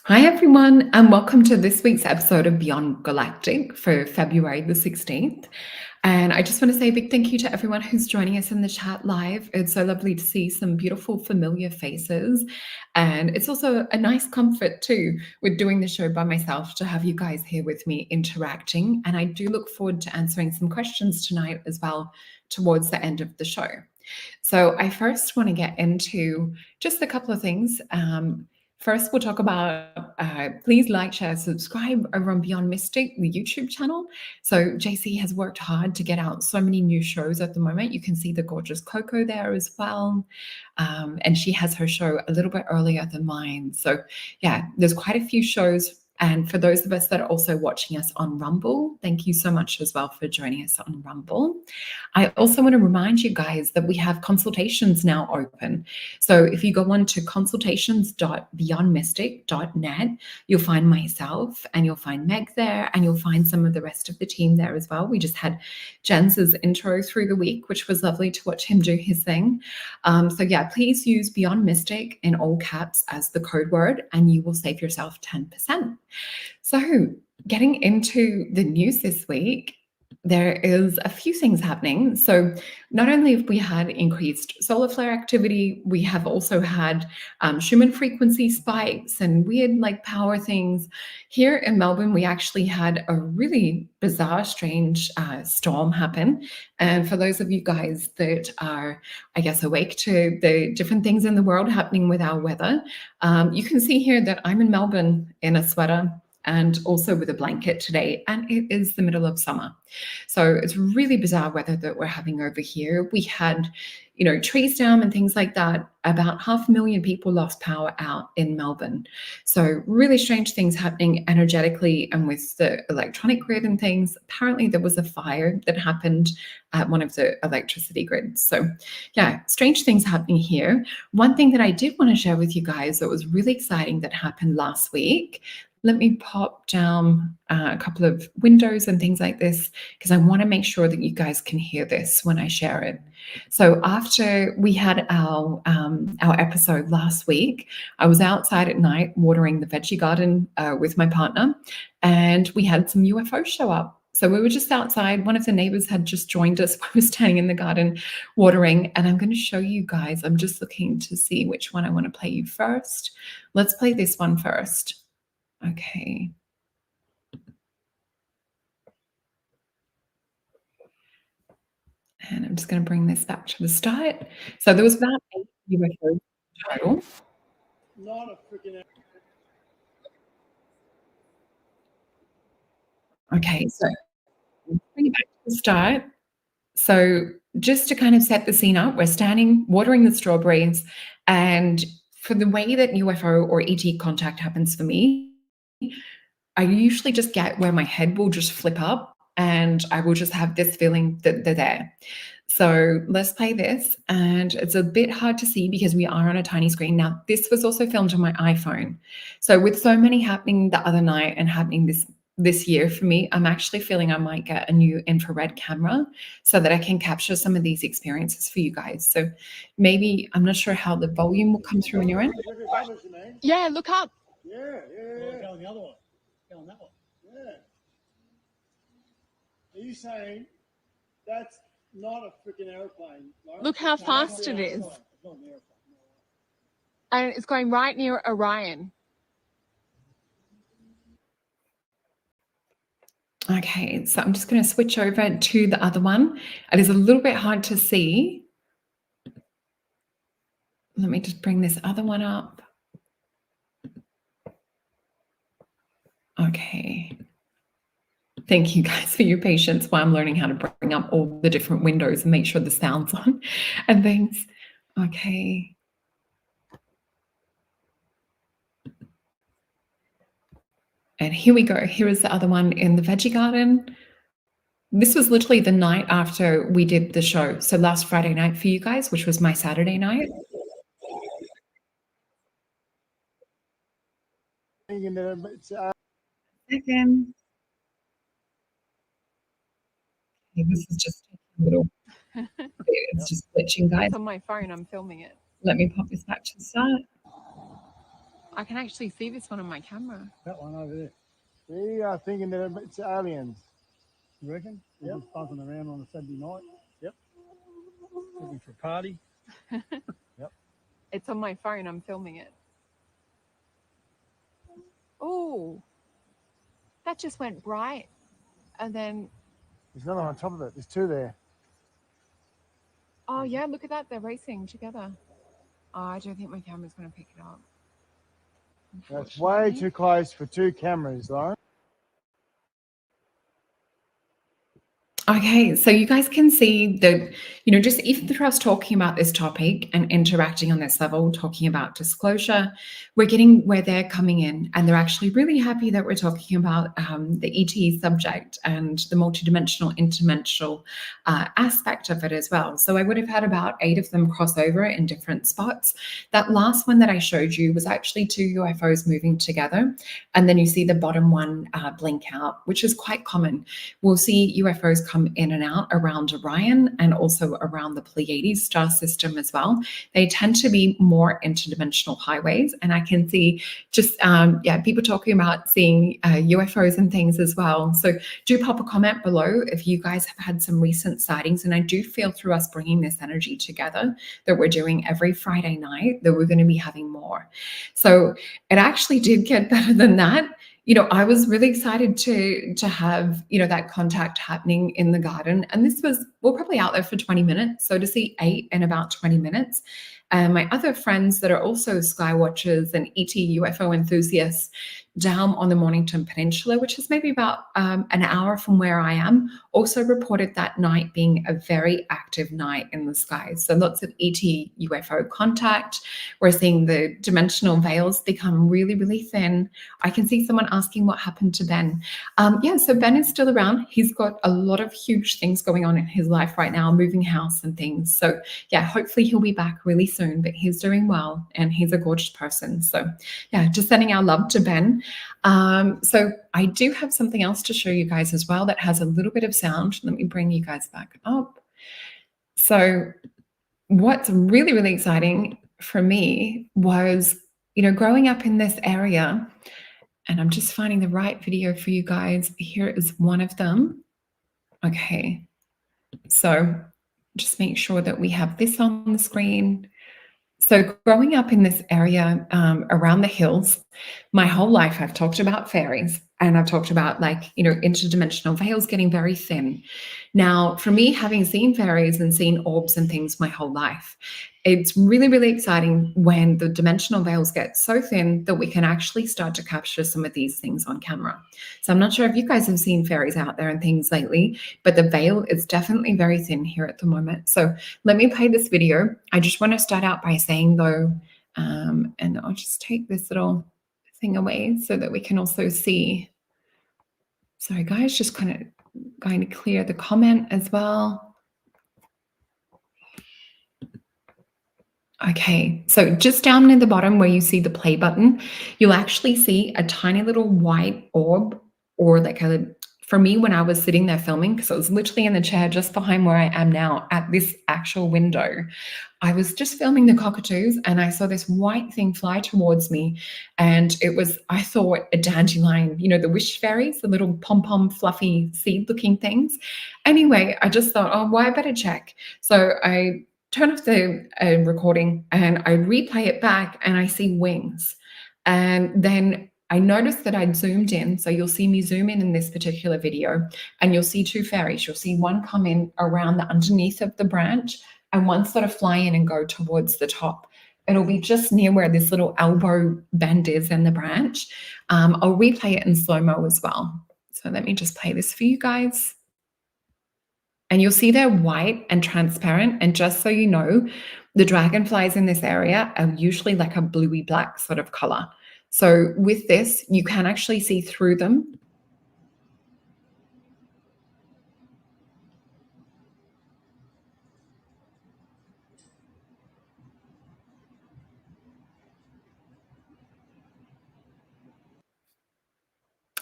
Hi, everyone, and welcome to this week's episode of Beyond Galactic for February the 16th. And I just want to say a big thank you to everyone who's joining us in the chat live. It's so lovely to see some beautiful, familiar faces. And it's also a nice comfort, too, with doing the show by myself to have you guys here with me interacting. And I do look forward to answering some questions tonight as well towards the end of the show. So I first want to get into just a couple of things. First, we'll talk about please like, share, subscribe over on Beyond Mystic, the YouTube channel. So JC has worked hard to get out so many new shows at the moment. You can see the gorgeous Coco there as well. And she has her show a little bit earlier than mine. So yeah, there's quite a few shows. And for those of us that are also watching us on Rumble, thank you so much as well for joining us on Rumble. I also want to remind you guys that we have consultations now open. So if you go on to consultations.beyondmystic.net, you'll find myself and you'll find Meg there and you'll find some of the rest of the team there as well. We just had Jens's intro through the week, which was lovely to watch him do his thing. So yeah, please use Beyond Mystic in all caps as the code word and you will save yourself 10%. So getting into the news this week, there is a few things happening. So not only have we had increased solar flare activity, we have also had Schumann frequency spikes and weird like power things. Here in Melbourne, we actually had a really bizarre, strange storm happen. And for those of you guys that are, I guess, awake to the different things in the world happening with our weather, you can see here that I'm in Melbourne in a sweater and also with a blanket today, and it is the middle of summer. So it's really bizarre weather that we're having over here. We had, trees down and things like that. About 500,000 people lost power out in Melbourne. So really strange things happening energetically and with the electronic grid and things. Apparently there was a fire that happened at one of the electricity grids. So yeah, strange things happening here. One thing that I did want to share with you guys that was really exciting that happened last week. Let me pop down a couple of windows and things like this because I want to make sure that you guys can hear this when I share it. So after we had our episode last week, I was outside at night watering the veggie garden with my partner, and we had some UFOs show up. So we were just outside. One of the neighbors had just joined us. We were standing in the garden watering, and I'm going to show you guys. I'm just looking to see which one I want to play you first. Let's play this one first. Okay. And I'm just going to bring this back to the start. So there was about 8 UFOs total. Not a freaking. Okay, so bring it back to the start. So just to kind of set the scene up, we're standing watering the strawberries, and for the way that UFO or ET contact happens for me, I usually just get where my head will just flip up and I will just have this feeling that they're there. So let's play this. And it's a bit hard to see because we are on a tiny screen. Now, this was also filmed on my iPhone. So with so many happening the other night and happening this year for me, I'm actually feeling I might get a new infrared camera so that I can capture some of these experiences for you guys. So maybe, I'm not sure how the volume will come through in your end. Yeah, look up. Yeah. Go on the other one. Go on that one. Yeah. Are you saying that's not a freaking airplane? Right? Look how fast it is. It's not an airplane. And it's going right near Orion. Okay, so I'm just going to switch over to the other one. It is a little bit hard to see. Let me just bring this other one up. Okay. Thank you guys for your patience while I'm learning how to bring up all the different windows and make sure the sound's on and things. Okay. And here we go. Here is the other one in the veggie garden. This was literally the night after we did the show. So last Friday night for you guys, which was my Saturday night. Second. Okay, this is just a little, it's just glitching, guys. It's on my phone, I'm filming it. Let me pop this back to the start. I can actually see this one on my camera. That one over there. We are thinking that it's aliens. You reckon? Yep. Just buzzing around on a Saturday night. Yep. Looking for a party. Yep. It's on my phone. I'm filming it. Oh, that just went bright. And then, There's another one on top of it. There's two there. oh yeah, look at that. They're racing together. Oh, I don't think my camera's going to pick it up. That's way too close for two cameras, Lauren. Okay, so you guys can see that, just even through us talking about this topic and interacting on this level, talking about disclosure, we're getting where they're coming in, and they're actually really happy that we're talking about the ET subject and the multidimensional, interdimensional aspect of it as well. So I would have had about 8 of them cross over in different spots. That last one that I showed you was actually 2 UFOs moving together, and then you see the bottom one blink out, which is quite common. We'll see UFOs come in and out around Orion and also around the Pleiades star system as well. They tend to be more interdimensional highways, and I can see just people talking about seeing UFOs and things as well. So do pop a comment below if you guys have had some recent sightings, and I do feel through us bringing this energy together that we're doing every Friday night that we're going to be having more. So it actually did get better than that. I was really excited to have, that contact happening in the garden. And we're probably out there for 20 minutes. So to see 8 in about 20 minutes. My other friends that are also sky watchers and ET UFO enthusiasts down on the Mornington Peninsula, which is maybe about an hour from where I am, also reported that night being a very active night in the skies. So lots of ET UFO contact. We're seeing the dimensional veils become really, really thin. I can see someone asking what happened to Ben. So Ben is still around. He's got a lot of huge things going on in his life right now, moving house and things. So yeah, hopefully he'll be back really soon, but he's doing well and he's a gorgeous person. So yeah, just sending our love to Ben. So I do have something else to show you guys as well that has a little bit of sound. Let me bring you guys back up. So what's really, really exciting for me was, growing up in this area, and I'm just finding the right video for you guys. Here is one of them. Okay. So just make sure that we have this on the screen. So growing up in this area around the hills, my whole life I've talked about fairies, and I've talked about interdimensional veils getting very thin. Now, for me, having seen fairies and seen orbs and things my whole life, it's really, really exciting when the dimensional veils get so thin that we can actually start to capture some of these things on camera. So I'm not sure if you guys have seen fairies out there and things lately, but the veil is definitely very thin here at the moment. So let me play this video. I just want to start out by saying though, and I'll just take this little thing away so that we can also see. Sorry guys, just kind of going to clear the comment as well. Okay, so just down near the bottom where you see the play button, you'll actually see a tiny little white orb, or for me when I was sitting there filming, because I was literally in the chair just behind where I am now at this actual window, I was just filming the cockatoos and I saw this white thing fly towards me, and it was, I thought, a dandelion, the wish fairies, the little pom-pom fluffy seed looking things. Anyway, I just thought, oh, well, I better check. So I turn off the recording and I replay it back and I see wings. And then I noticed that I'd zoomed in. So you'll see me zoom in this particular video, and you'll see 2 fairies. You'll see one come in around the underneath of the branch and one sort of fly in and go towards the top. It'll be just near where this little elbow bend is in the branch. I'll replay it in slow-mo as well. So let me just play this for you guys. And you'll see they're white and transparent. And just so you know, the dragonflies in this area are usually like a bluey black sort of color. So with this, you can actually see through them.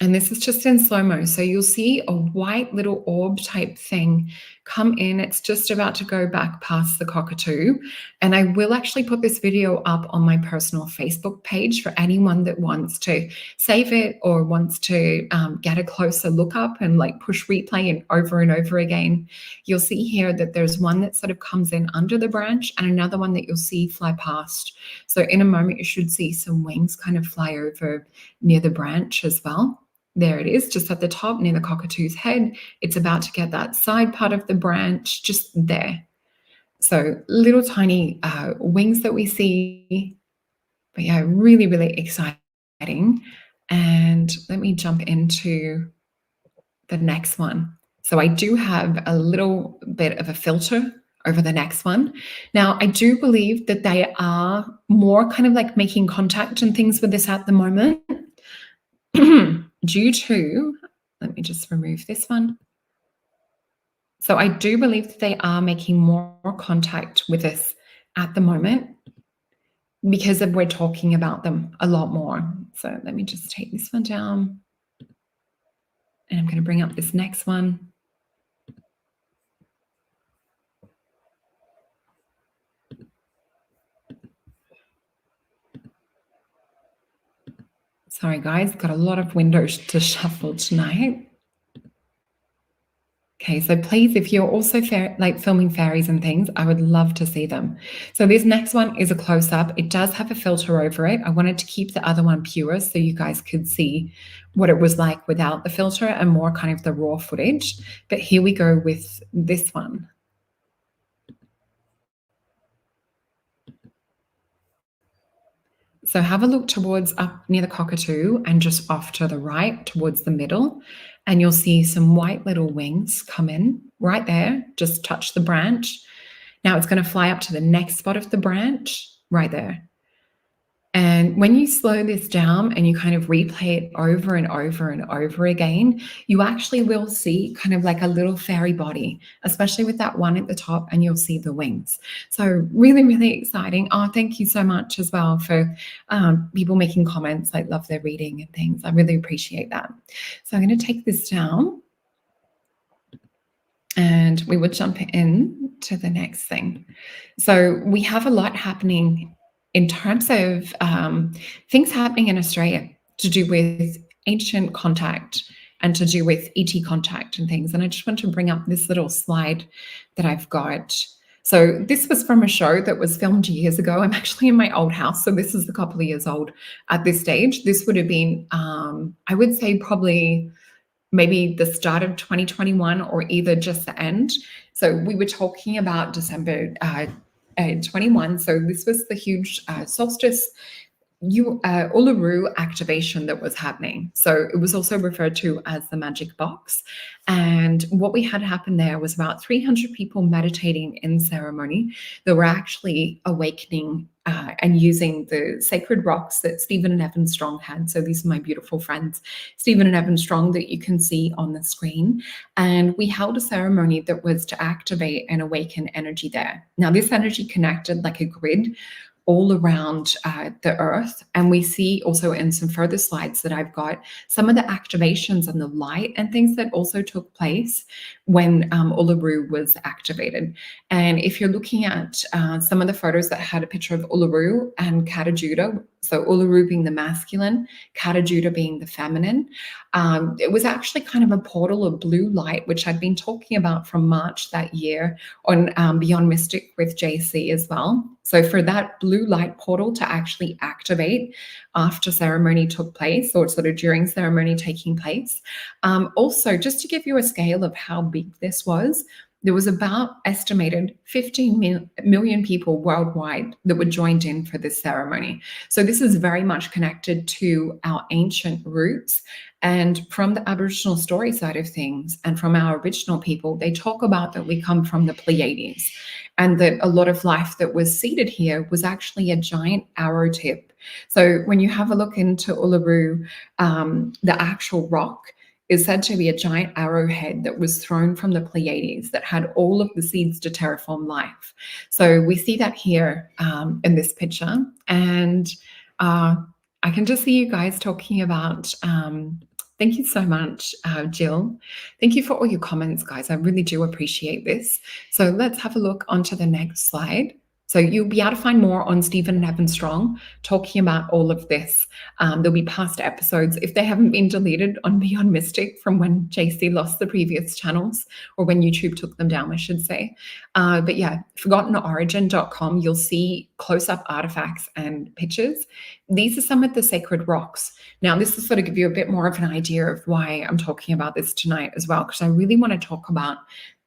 And this is just in slow-mo. So you'll see a white little orb type thing come in. It's just about to go back past the cockatoo. And I will actually put this video up on my personal Facebook page for anyone that wants to save it or wants to get a closer look up and like push replay and over again. You'll see here that there's one that sort of comes in under the branch and another one that you'll see fly past. So in a moment, you should see some wings kind of fly over near the branch as well. There it is, just at the top near the cockatoo's head. It's about to get that side part of the branch just there. So little tiny wings that we see. But yeah, really, really exciting. And let me jump into the next one. So I do have a little bit of a filter over the next one. Now, I do believe that they are more kind of like making contact and things with this at the moment. Due to, let me just remove this one. So I do believe that they are making more contact with us at the moment because we're talking about them a lot more. So let me just take this one down. And I'm going to bring up this next one. Sorry, guys, got a lot of windows to shuffle tonight. Okay, so please, if you're also like filming fairies and things, I would love to see them. So this next one is a close-up. It does have a filter over it. I wanted to keep the other one pure so you guys could see what it was like without the filter and more kind of the raw footage. But here we go with this one. So have a look towards up near the cockatoo and just off to the right towards the middle. And you'll see some white little wings come in right there. Just touch the branch. Now it's going to fly up to the next spot of the branch right there. And when you slow this down and you kind of replay it over and over and over again, you actually will see kind of like a little fairy body, especially with that one at the top, and you'll see the wings. So really, really exciting. Oh, thank you so much as well for people making comments. I love their reading and things. I really appreciate that. So I'm going to take this down and we will jump in to the next thing. So we have a lot happening in terms of things happening in Australia to do with ancient contact and to do with ET contact and things. And I just want to bring up this little slide that I've got. So this was from a show that was filmed years ago. I'm actually in my old house, so this is a couple of years old at this stage. This would have been, I would say probably maybe the start of 2021 or either just the end. So we were talking about December 21. So this was the huge solstice Uluru activation that was happening. So it was also referred to as the magic box. And what we had happen there was about 300 people meditating in ceremony that were actually awakening and using the sacred rocks that Stephen and Evan Strong had. So these are my beautiful friends, Stephen and Evan Strong, that you can see on the screen. And we held a ceremony that was to activate and awaken energy there. Now, this energy connected like a grid all around the earth. And we see also in some further slides that I've got some of the activations and the light and things that also took place when Uluru was activated. And if you're looking at some of the photos that had a picture of Uluru and Katajuda, so Uluru being the masculine, Katajuda being the feminine, it was actually kind of a portal of blue light, which I'd been talking about from March that year on Beyond Mystic with JC as well. So for that blue light portal to actually activate after ceremony took place, or sort of during ceremony taking place. Also, just to give you a scale of how big this was, there was about estimated 15 million people worldwide that were joined in for this ceremony. So this is very much connected to our ancient roots. And from the Aboriginal story side of things and from our original people, they talk about that we come from the Pleiades and that a lot of life that was seeded here was actually a giant arrow tip. So when you have a look into Uluru, the actual rock is said to be a giant arrowhead that was thrown from the Pleiades that had all of the seeds to terraform life. So we see that here in this picture. And I can just see you guys talking about Thank you so much, Jill. Thank you for all your comments, guys. I really do appreciate this. So let's have a look onto the next slide. So you'll be able to find more on Stephen and Evan Strong talking about all of this. There'll be past episodes if they haven't been deleted on Beyond Mystic from when JC lost the previous channels, or when YouTube took them down, I should say. But yeah, forgottenorigin.com, you'll see close-up artifacts and pictures. These are some of the sacred rocks. Now, this will sort of give you a bit more of an idea of why I'm talking about this tonight as well, because I really want to talk about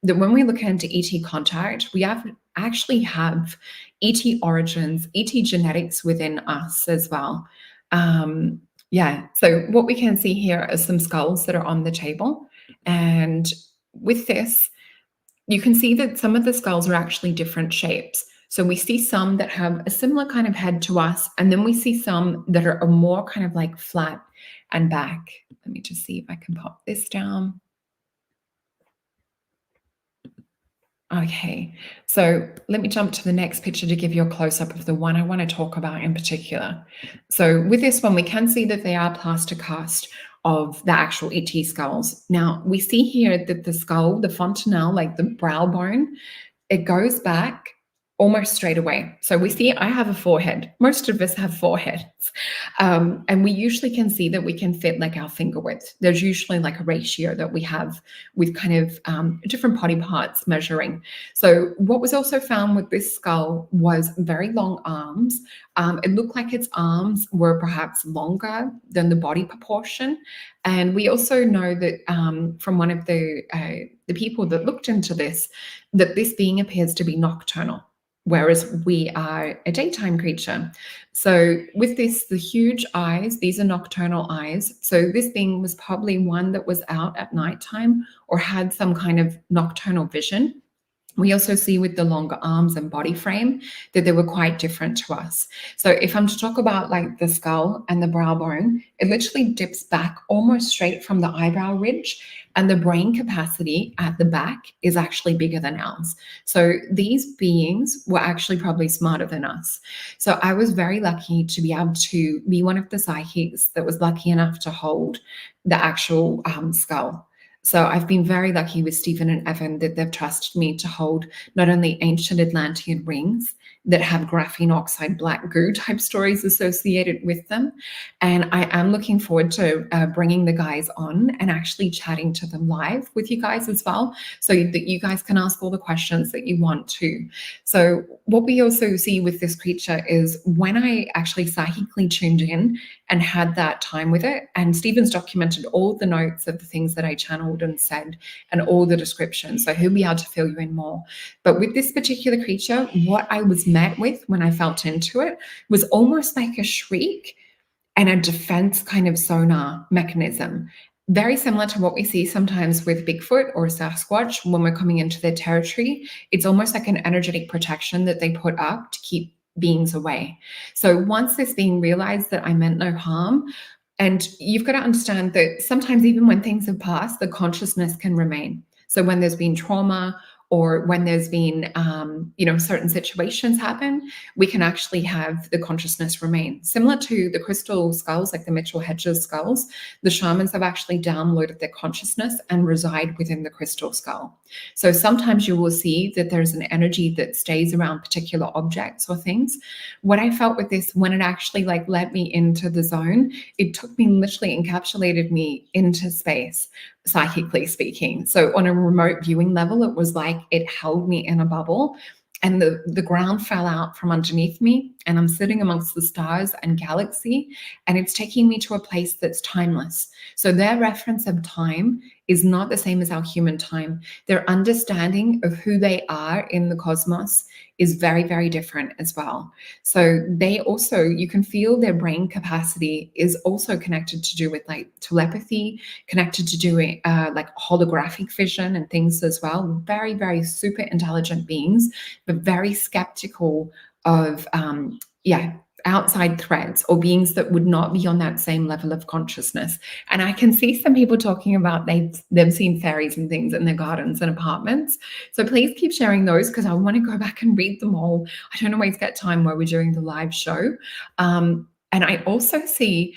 that when we look into ET contact, we actually have ET origins, ET genetics within us as well. Yeah, so what we can see here are some skulls that are on the table. And with this, you can see that some of the skulls are actually different shapes. So we see some that have a similar kind of head to us, and then we see some that are more kind of like flat and back. Let me just see if I can pop this down. Okay, so let me jump to the next picture to give you a close-up of the one I want to talk about in particular. So with this one, we can see that they are plaster cast of the actual ET skulls. Now, we see here that the skull, the fontanelle, like the brow bone, it goes back almost straight away. So we see I have a forehead. Most of us have foreheads. And we usually can see that we can fit like our finger width. There's usually like a ratio that we have with kind of different body parts measuring. So what was also found with this skull was very long arms. It looked like its arms were perhaps longer than the body proportion. And we also know that from one of the people that looked into this, that this being appears to be nocturnal, whereas we are a daytime creature. So with this, the huge eyes, these are nocturnal eyes. So this being was probably one that was out at nighttime or had some kind of nocturnal vision. We also see with the longer arms and body frame that they were quite different to us. So if I'm to talk about like the skull and the brow bone, it literally dips back almost straight from the eyebrow ridge, and the brain capacity at the back is actually bigger than ours. So these beings were actually probably smarter than us. So I was very lucky to be able to be one of the psychics that was lucky enough to hold the actual skull. So I've been very lucky with Stephen and Evan that they've trusted me to hold not only ancient Atlantean rings that have graphene oxide black goo type stories associated with them. And I am looking forward to bringing the guys on and actually chatting to them live with you guys as well, so that you guys can ask all the questions that you want to. So what we also see with this creature is when I actually psychically tuned in and had that time with it, and Stephen's documented all the notes of the things that I channeled and said and all the descriptions, so he'll be able to fill you in more. But with this particular creature, what I was met with when I felt into it was almost like a shriek and a defense kind of sonar mechanism, very similar to what we see sometimes with Bigfoot or Sasquatch when we're coming into their territory. It's almost like an energetic protection that they put up to keep beings away. So once this being realized that I meant no harm, and you've got to understand that sometimes even when things have passed, the consciousness can remain. So when there's been trauma or when there's been, certain situations happen, we can actually have the consciousness remain. Similar to the crystal skulls, like the Mitchell Hedges skulls, the shamans have actually downloaded their consciousness and reside within the crystal skull. So sometimes you will see that there's an energy that stays around particular objects or things. What I felt with this, when it actually led me into the zone, it took me, literally encapsulated me into space, psychically speaking. So on a remote viewing level, it was like it held me in a bubble, and the ground fell out from underneath me, and I'm sitting amongst the stars and galaxy, and it's taking me to a place that's timeless. So their reference of time is not the same as our human time. Their understanding of who they are in the cosmos is very, very different as well. So they also, you can feel their brain capacity is also connected to do with telepathy, connected to doing holographic vision and things as well. Very, very super intelligent beings, but very skeptical of outside threats or beings that would not be on that same level of consciousness. And I can see some people talking about they've seen fairies and things in their gardens and apartments. So please keep sharing those, because I want to go back and read them all. I don't always get time while we're doing the live show. And I also see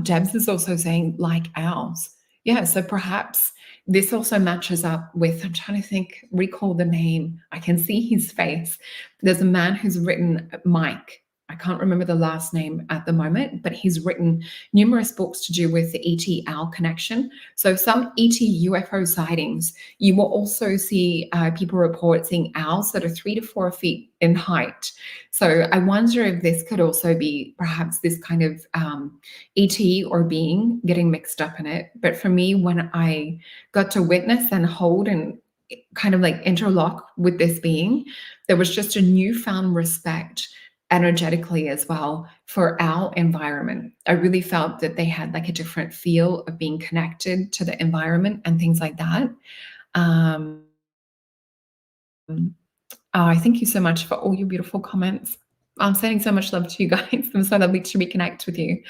Debs is also saying like owls. Yeah, so perhaps this also matches up with, I'm trying to recall the name. I can see his face. There's a man who's written Mike. I can't remember the last name at the moment, but he's written numerous books to do with the ET owl connection. So some ET UFO sightings, you will also see people report seeing owls that are 3 to 4 feet in height. So I wonder if this could also be perhaps this kind of ET or being getting mixed up in it. But for me, when I got to witness and hold and kind of like interlock with this being, there was just a newfound respect energetically as well for our environment. I really felt that they had like a different feel of being connected to the environment and things like that. Thank you so much for all your beautiful comments. I'm sending so much love to you guys. I'm so lovely to reconnect with you.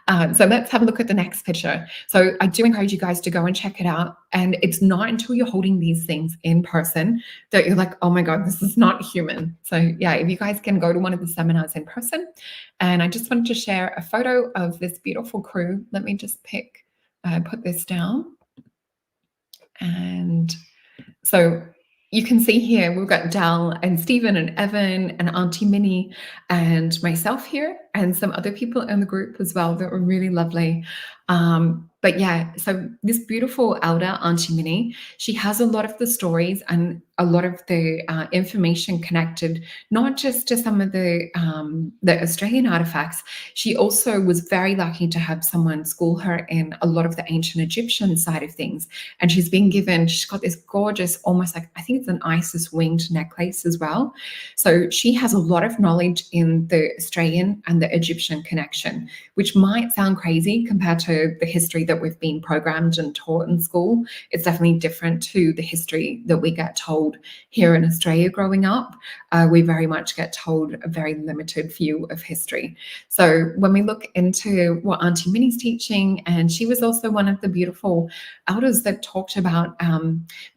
So let's have a look at the next picture. So I do encourage you guys to go and check it out. And it's not until you're holding these things in person that you're like, oh my God, this is not human. So yeah, if you guys can go to one of the seminars in person. And I just wanted to share a photo of this beautiful crew. Let me just put this down. And so you can see here, we've got Dal and Stephen and Evan and Auntie Minnie and myself here and some other people in the group as well that were really lovely. But yeah, so this beautiful elder, Auntie Minnie, she has a lot of the stories and a lot of the information connected, not just to some of the Australian artifacts. She also was very lucky to have someone school her in a lot of the ancient Egyptian side of things. And she's got this gorgeous, almost like, I think it's an Isis winged necklace as well. So she has a lot of knowledge in the Australian and the Egyptian connection, which might sound crazy compared to the history that we've been programmed and taught in school. It's definitely different to the history that we get told here in Australia growing up. We very much get told a very limited view of history. So when we look into what Auntie Minnie's teaching, and she was also one of the beautiful elders that talked about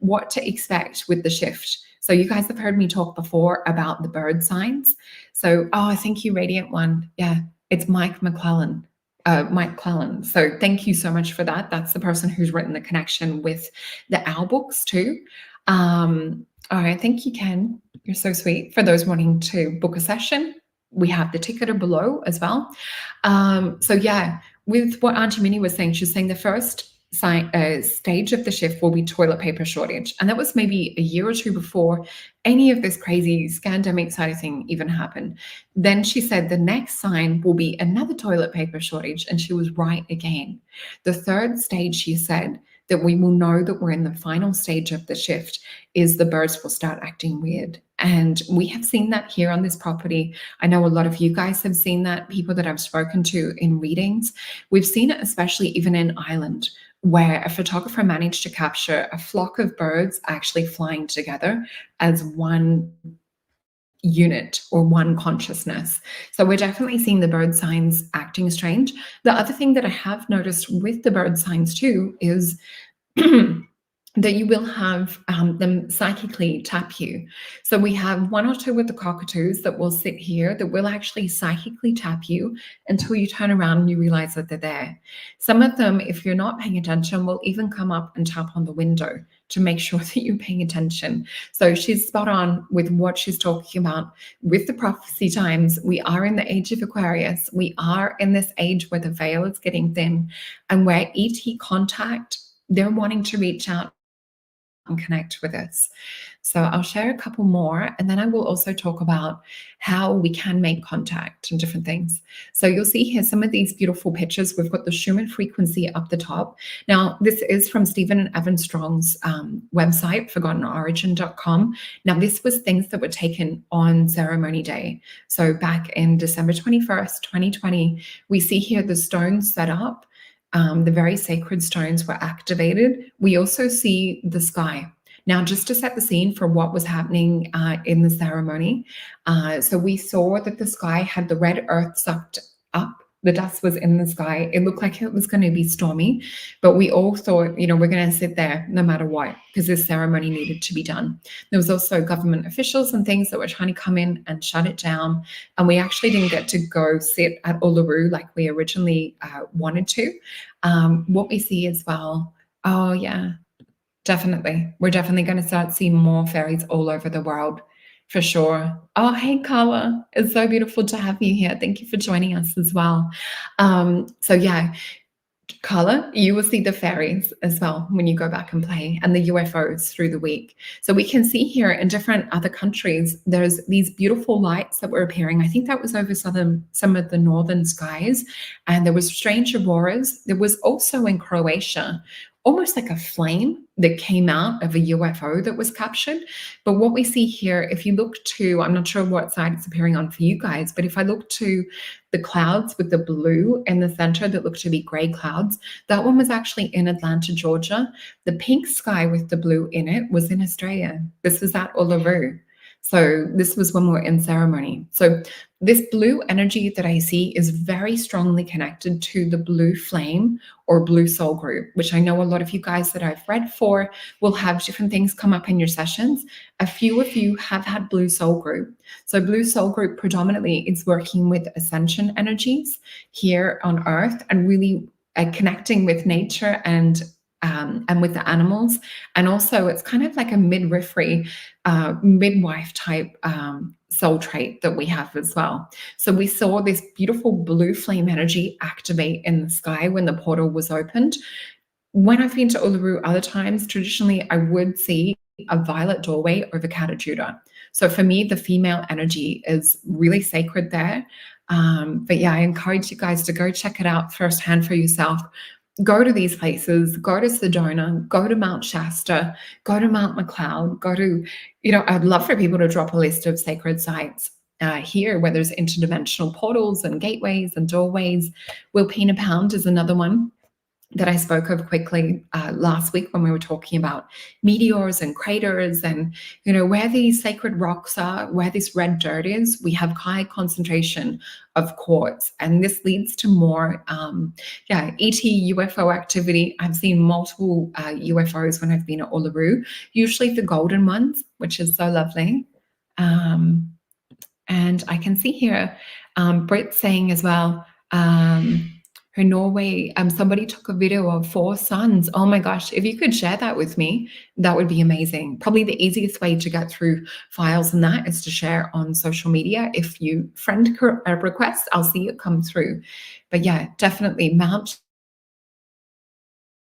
what to expect with the shift. So you guys have heard me talk before about the bird signs. So, thank you, Radiant One. Yeah, it's Mike McClellan. So thank you so much for that. That's the person who's written the connection with the owl books too. All right, thank you, Ken. You're so sweet. For those wanting to book a session, we have the ticketer below as well. So yeah, with what Auntie Minnie was saying, she's saying the first stage of the shift will be toilet paper shortage. And that was maybe a year or two before any of this crazy scandemic side of thing even happened. Then she said the next sign will be another toilet paper shortage. And she was right again. The third stage, she said, that we will know that we're in the final stage of the shift is the birds will start acting weird. And we have seen that here on this property. I know a lot of you guys have seen that, people that I've spoken to in readings. We've seen it especially even in Ireland, where a photographer managed to capture a flock of birds actually flying together as one unit or one consciousness. So we're definitely seeing the bird signs acting strange. The other thing that I have noticed with the bird signs too is that you will have them psychically tap you. So we have one or two with the cockatoos that will sit here that will actually psychically tap you until you turn around and you realize that they're there. Some of them, if you're not paying attention, will even come up and tap on the window to make sure that you're paying attention. So she's spot on with what she's talking about with the prophecy times. We are in the age of Aquarius. We are in this age where the veil is getting thin and where ET contact, they're wanting to reach out and connect with us. So I'll share a couple more, and then I will also talk about how we can make contact and different things. So you'll see here some of these beautiful pictures. We've got the Schumann frequency up the top. Now, this is from Stephen and Evan Strong's website, forgottenorigin.com. Now, this was things that were taken on ceremony day. So back in December 21st, 2020, we see here the stones set up. The very sacred stones were activated. We also see the sky. Now, just to set the scene for what was happening in the ceremony, so we saw that the sky had the red earth sucked up The dust was in the sky. It looked like it was going to be stormy, but we all thought, we're going to sit there no matter what, because this ceremony needed to be done. There was also government officials and things that were trying to come in and shut it down. And we actually didn't get to go sit at Uluru like we originally wanted to. What we see as well, oh yeah, definitely. We're definitely going to start seeing more fairies all over the world. For sure. Oh, hey, Carla. It's so beautiful to have you here. Thank you for joining us as well. So yeah, Carla, you will see the fairies as well when you go back and play, and the UFOs through the week. So we can see here in different other countries, there's these beautiful lights that were appearing. I think that was over some of the northern skies, and there was strange auroras. There was also in Croatia, almost like a flame that came out of a UFO that was captured. But what we see here, if you look to, I'm not sure what side it's appearing on for you guys, but if I look to the clouds with the blue in the center that look to be gray clouds, that one was actually in Atlanta, Georgia. The pink sky with the blue in it was in Australia. This was at Uluru. So this was when we were in ceremony. So this blue energy that I see is very strongly connected to the blue flame or blue soul group, which I know a lot of you guys that I've read for will have different things come up in your sessions. A few of you have had blue soul group. So blue soul group predominantly is working with ascension energies here on earth and really connecting with nature and with the animals. And also it's kind of like a midwifery, midwife type soul trait that we have as well. So we saw this beautiful blue flame energy activate in the sky when the portal was opened. When I've been to Uluru other times, traditionally I would see a violet doorway over Kata Judah. So for me, the female energy is really sacred there. But yeah, I encourage you guys to go check it out firsthand for yourself. Go to these places, go to Sedona, go to Mount Shasta, go to Mount McLeod, go to, I'd love for people to drop a list of sacred sites here where there's interdimensional portals and gateways and doorways. Wilpena Pound is another one that I spoke of quickly last week when we were talking about meteors and craters and, where these sacred rocks are, where this red dirt is, we have high concentration of quartz. And this leads to more, ET UFO activity. I've seen multiple UFOs when I've been at Uluru, usually the golden ones, which is so lovely. And I can see here, Britt saying as well, her Norway, somebody took a video of 4 suns. Oh my gosh, if you could share that with me, that would be amazing. Probably the easiest way to get through files and that is to share on social media. If you friend a request, I'll see it come through. But yeah, definitely Mount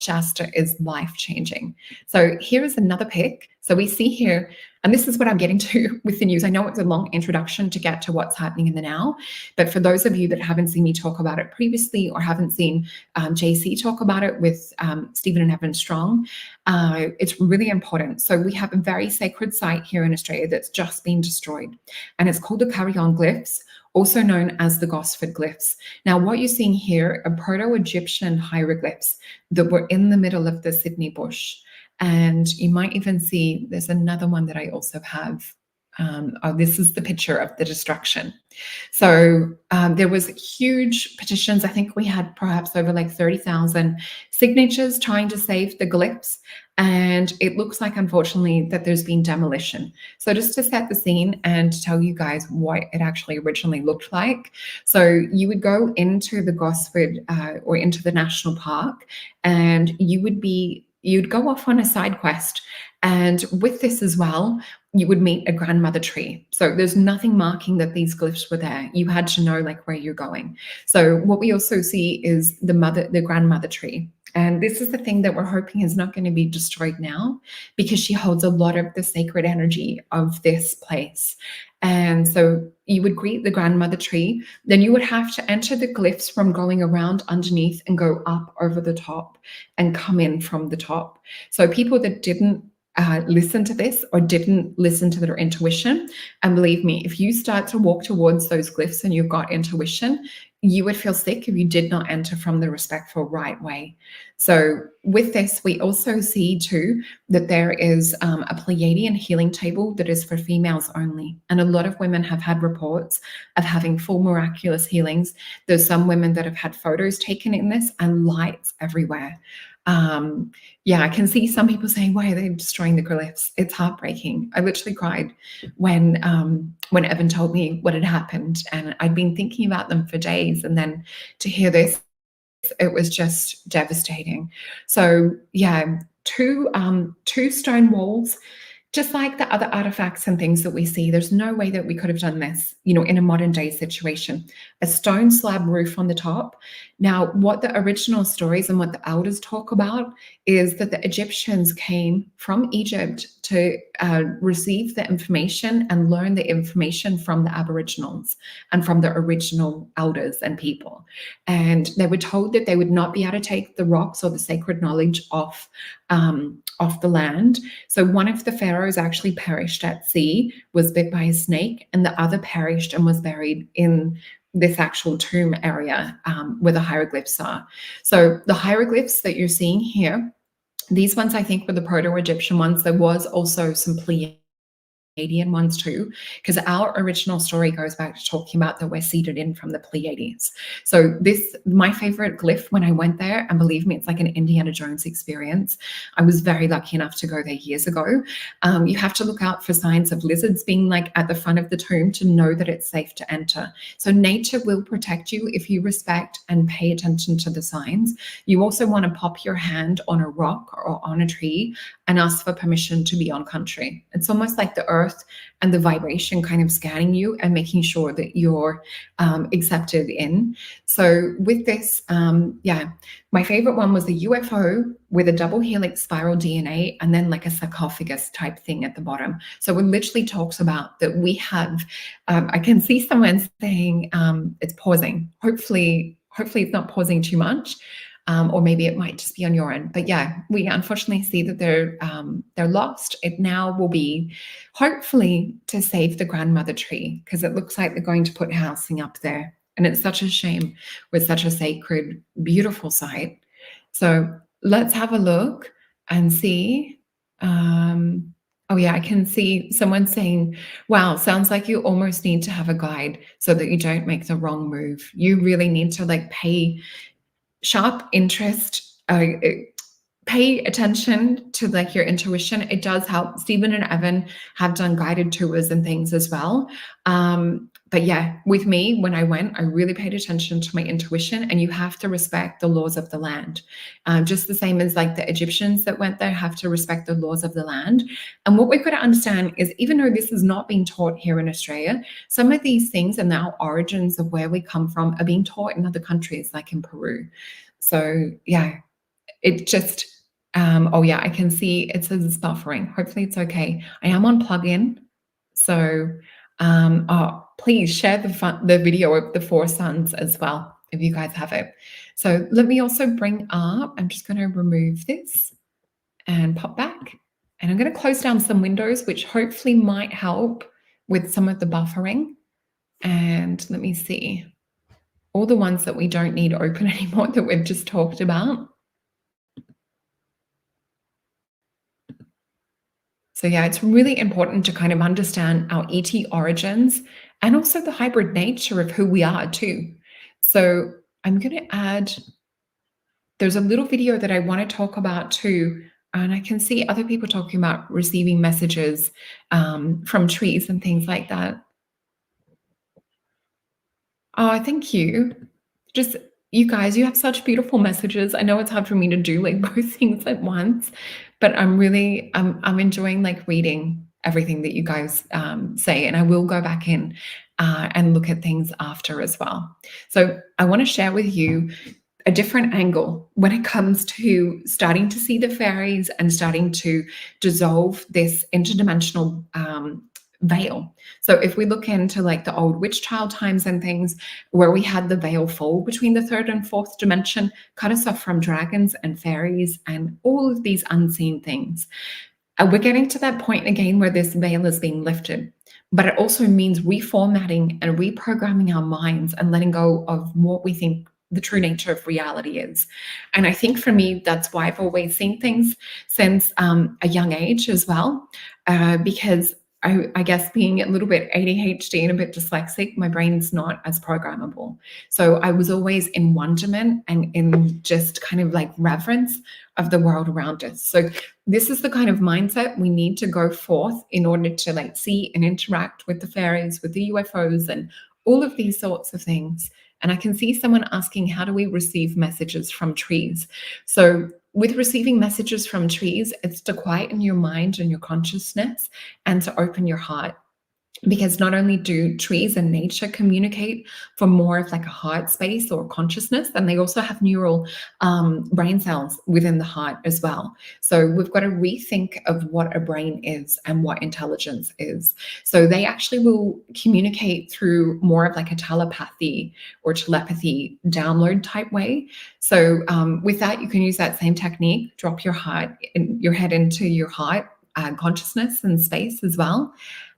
Shasta is life-changing. So here is another pic. So we see here, and this is what I'm getting to with the news. I know it's a long introduction to get to what's happening in the now, but for those of you that haven't seen me talk about it previously or haven't seen JC talk about it with Stephen and Evan Strong, it's really important. So we have a very sacred site here in Australia that's just been destroyed, and it's called the Carillon Glyphs, also known as the Gosford Glyphs. Now, what you're seeing here are Proto-Egyptian hieroglyphs that were in the middle of the Sydney bush. And you might even see, there's another one that I also have. This is the picture of the destruction. So there was huge petitions. I think we had perhaps over like 30,000 signatures trying to save the glyphs. And it looks like, unfortunately, that there's been demolition. So just to set the scene and to tell you guys what it actually originally looked like. So you would go into the Gosford or into the national park, and you'd go off on a side quest. And with this as well, you would meet a grandmother tree. So there's nothing marking that these glyphs were there. You had to know like where you're going. So what we also see is the grandmother tree. And this is the thing that we're hoping is not going to be destroyed now, because she holds a lot of the sacred energy of this place. And so you would greet the grandmother tree, then you would have to enter the glyphs from going around underneath and go up over the top and come in from the top. So people that didn't listened to this or didn't listen to their intuition. And believe me, if you start to walk towards those glyphs and you've got intuition, you would feel sick if you did not enter from the respectful right way. So with this, we also see too that there is a Pleiadian healing table that is for females only. And a lot of women have had reports of having full miraculous healings. There's some women that have had photos taken in this and lights everywhere. Yeah, I can see some people saying, why are they destroying the glyphs? It's heartbreaking. I literally cried when Evan told me what had happened, and I'd been thinking about them for days. And then to hear this, it was just devastating. So yeah, two stone walls, just like the other artifacts and things that we see. There's no way that we could have done this, in a modern day situation. A stone slab roof on the top. Now, what the original stories and what the elders talk about is that the Egyptians came from Egypt to receive the information and learn the information from the Aboriginals and from the original elders and people. And they were told that they would not be able to take the rocks or the sacred knowledge off the land. So one of the pharaohs actually perished at sea, was bit by a snake, and the other perished and was buried in this actual tomb area where the hieroglyphs are. So the hieroglyphs that you're seeing here, these ones I think were the Proto-Egyptian ones. There was also some Pleiadian ones too, because our original story goes back to talking about that we're seeded in from the Pleiades. So this, my favorite glyph when I went there, and believe me, it's like an Indiana Jones experience. I was very lucky enough to go there years ago. You have to look out for signs of lizards being like at the front of the tomb to know that it's safe to enter. So nature will protect you if you respect and pay attention to the signs. You also want to pop your hand on a rock or on a tree and ask for permission to be on country. It's almost like the earth and the vibration kind of scanning you and making sure that you're accepted in. So with this, yeah, my favorite one was the UFO with a double helix spiral DNA and then like a sarcophagus type thing at the bottom. So it literally talks about that we have, I can see someone saying it's pausing. Hopefully it's not pausing too much. Or maybe it might just be on your end. But yeah, we unfortunately see that they're lost. It now will be hopefully to save the grandmother tree, because it looks like they're going to put housing up there. And it's such a shame with such a sacred, beautiful site. So let's have a look and see. Oh yeah, I can see someone saying, wow, sounds like you almost need to have a guide so that you don't make the wrong move. You really need to like pay sharp interest, pay attention to like your intuition. It does help. Stephen and Evan have done guided tours and things as well. But yeah, with me, when I went, I really paid attention to my intuition, and you have to respect the laws of the land. Just the same as like the Egyptians that went there have to respect the laws of the land. And what we've got to understand is, even though this is not being taught here in Australia, some of these things and our origins of where we come from are being taught in other countries, like in Peru. So yeah, it just, oh yeah, I can see it says it's buffering. Hopefully it's okay. I am on plugin. So, oh, please share the video of the Four Suns as well, if you guys have it. So let me also bring up, I'm just going to remove this and pop back. And I'm going to close down some windows, which hopefully might help with some of the buffering. And let me see. All the ones that we don't need open anymore that we've just talked about. So yeah, it's really important to kind of understand our ET origins and also the hybrid nature of who we are too. So I'm going to add, there's a little video that I want to talk about too. And I can see other people talking about receiving messages from trees and things like that. Oh, thank you. Just, you guys, you have such beautiful messages. I know it's hard for me to do like both things at once, but I'm really, I'm enjoying like reading everything that you guys say, and I will go back in and look at things after as well. So I want to share with you a different angle when it comes to starting to see the fairies and starting to dissolve this interdimensional veil. So if we look into like the old witch child times and things where we had the veil fall between the third and fourth dimension, cut us off from dragons and fairies and all of these unseen things. we're getting to that point again where this veil is being lifted, but it also means reformatting and reprogramming our minds and letting go of what we think the true nature of reality is. And I think for me, that's why I've always seen things since a young age as well, because I guess being a little bit ADHD and a bit dyslexic, my brain's not as programmable. So I was always in wonderment and in just kind of like reverence of the world around us. So this is the kind of mindset we need to go forth in order to like see and interact with the fairies, with the UFOs, and all of these sorts of things. And I can see someone asking, how do we receive messages from trees? So with receiving messages from trees, it's to quieten your mind and your consciousness and to open your heart. Because not only do trees and nature communicate from more of like a heart space or consciousness, and they also have neural brain cells within the heart as well. So we've got to rethink of what a brain is and what intelligence is. So they actually will communicate through more of like a telepathy or telepathy download type way. So with that, you can use that same technique, drop your head into your heart consciousness and space as well.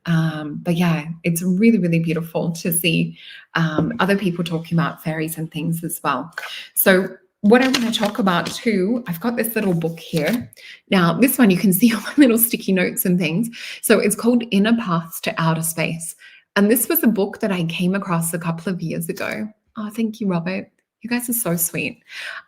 But yeah, it's really, really beautiful to see other people talking about fairies and things as well. So what I want to talk about too, I've got this little book here. Now, this one you can see all my little sticky notes and things. So it's called Inner Paths to Outer Space. And this was a book that I came across a couple of years ago. Oh, thank you, Robert. You guys are so sweet.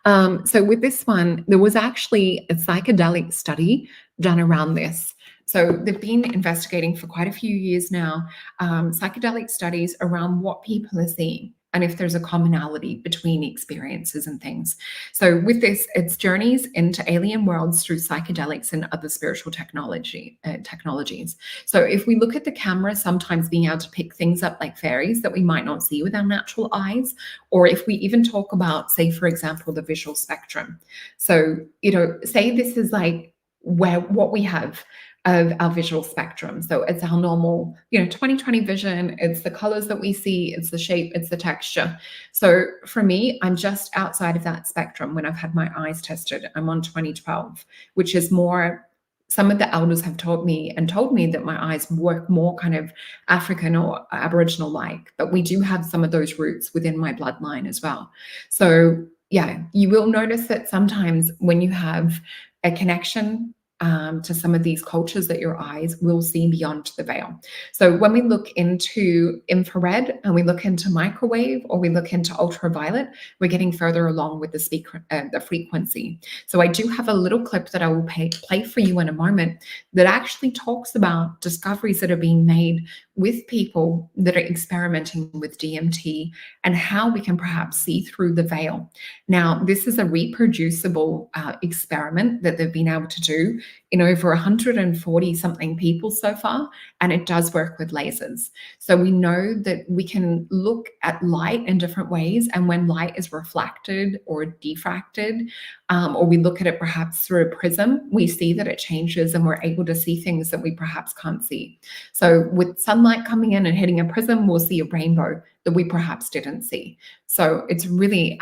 So with this one, there was actually a psychedelic study done around this. So they've been investigating for quite a few years now, psychedelic studies around what people are seeing and if there's a commonality between experiences and things. So with this, it's journeys into alien worlds through psychedelics and other spiritual technologies. So if we look at the camera, sometimes being able to pick things up like fairies that we might not see with our natural eyes, or if we even talk about, say, for example, the visual spectrum. So, say this is like what we have of our visual spectrum. So it's our normal, 20/20 vision. It's the colors that we see, it's the shape, it's the texture. So for me, I'm just outside of that spectrum when I've had my eyes tested. I'm on 20/12, which is more, some of the elders have told me that my eyes work more kind of African or Aboriginal-like, but we do have some of those roots within my bloodline as well. So yeah, you will notice that sometimes when you have a connection to some of these cultures, that your eyes will see beyond the veil. So when we look into infrared and we look into microwave or we look into ultraviolet, we're getting further along with the frequency. So I do have a little clip that I will play for you in a moment that actually talks about discoveries that are being made with people that are experimenting with DMT and how we can perhaps see through the veil. Now, this is a reproducible experiment that they've been able to do in over 140 something people so far, and it does work with lasers. So we know that we can look at light in different ways, and when light is reflected or diffracted, or we look at it perhaps through a prism, we see that it changes and we're able to see things that we perhaps can't see. So with sunlight coming in and hitting a prism, we'll see a rainbow that we perhaps didn't see. So it's really,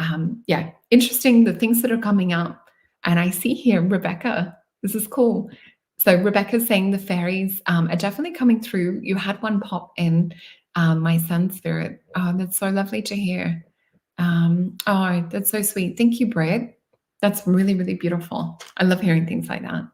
interesting, the things that are coming up. And I see here, Rebecca, this is cool. So Rebecca's saying the fairies are definitely coming through. You had one pop in, my sun spirit. Oh, that's so lovely to hear. Oh, that's so sweet. Thank you, Brett. That's really, really beautiful. I love hearing things like that.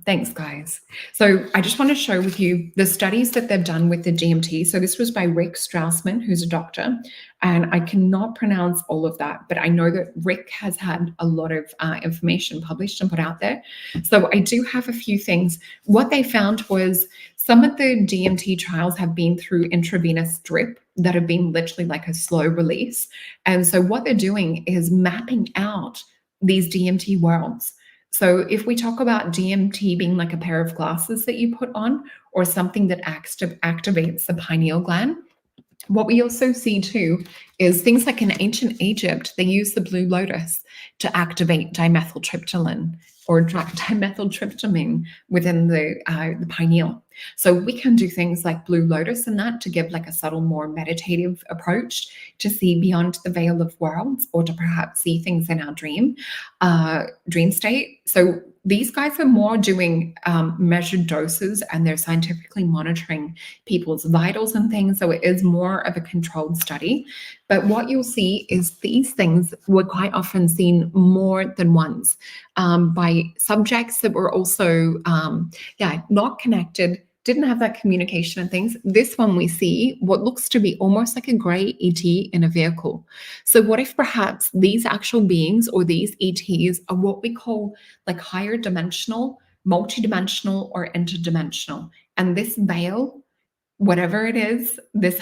Thanks, guys. So I just want to share with you the studies that they've done with the DMT. So this was by Rick Strassman, who's a doctor, and I cannot pronounce all of that, but I know that Rick has had a lot of information published and put out there. So I do have a few things. What they found was some of the DMT trials have been through intravenous drip that have been literally like a slow release. And so what they're doing is mapping out these DMT worlds. So if we talk about DMT being like a pair of glasses that you put on, or something that activates the pineal gland, what we also see too is things like in ancient Egypt, they use the blue lotus to activate dimethyltryptamine or dimethyltryptamine within the pineal. So we can do things like Blue Lotus and that to give like a subtle, more meditative approach to see beyond the veil of worlds, or to perhaps see things in our dream state. So these guys are more doing measured doses, and they're scientifically monitoring people's vitals and things. So it is more of a controlled study. But what you'll see is these things were quite often seen more than once by subjects that were also, not connected, didn't have that communication and things. This one we see what looks to be almost like a gray ET in a vehicle. So what if perhaps these actual beings or these ETs are what we call like higher dimensional, multidimensional, or interdimensional? And this veil, whatever it is, this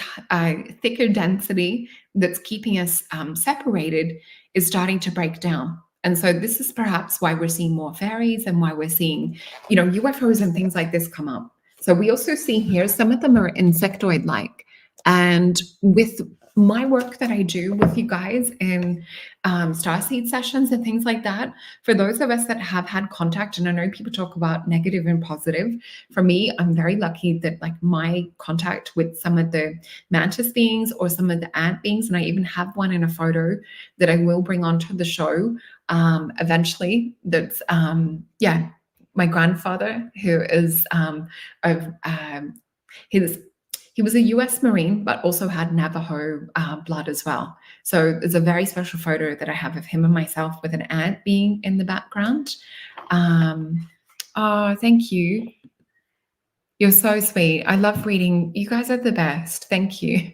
thicker density that's keeping us separated, is starting to break down. And so this is perhaps why we're seeing more fairies, and why we're seeing, UFOs and things like this come up. So we also see here, some of them are insectoid-like. And with my work that I do with you guys in starseed sessions and things like that, for those of us that have had contact, and I know people talk about negative and positive, for me, I'm very lucky that like my contact with some of the mantis beings or some of the ant beings, and I even have one in a photo that I will bring onto the show eventually, that's my grandfather, who is he was a US Marine, but also had Navajo blood as well. So there's a very special photo that I have of him and myself with an ant being in the background. Oh, thank you. You're so sweet. I love reading. You guys are the best. Thank you.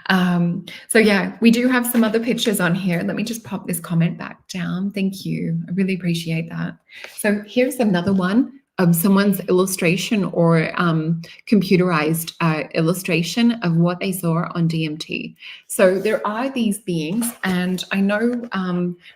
So yeah, we do have some other pictures on here. Let me just pop this comment back down. Thank you. I really appreciate that. So here's another one of someone's illustration, or computerized illustration of what they saw on DMT. So there are these beings, and I know